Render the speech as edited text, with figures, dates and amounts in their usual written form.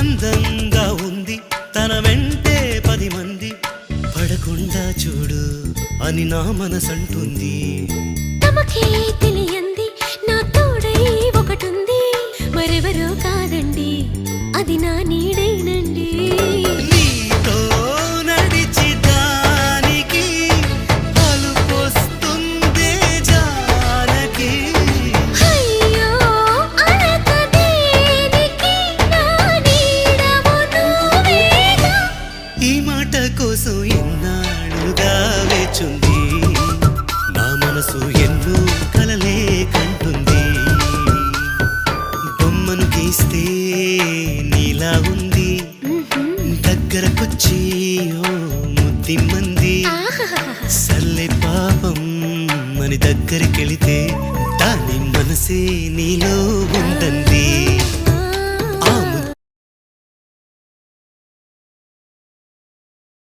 అందంగా ఉంది తన వెంటే 10 మంది పడకుండా చూడు అని నా మనసంటుంది. తమకే తెలియంది నా తోడై ఒకటుంది, మరెవరో కాదండి అది నా నీడేనండి. నీతో నడిచి దానికి అలుపొస్తుందే జానకి. అయ్యో అనక దేనికి నా నీడవు నువ్వేగా. ఈ మాట కోసం ఎన్నాళ్ళుగా వేచుంది నా మనసు ఎన్నో కలలే కంటుంది. బొమ్మను గీస్తే నీలా ఉంది దగ్గరకొచ్చి ఓ ముద్దిమ్మంది. సల్లే పాపం అని దగ్గరికెళితే దాని మనసే నీలో ఉందంది.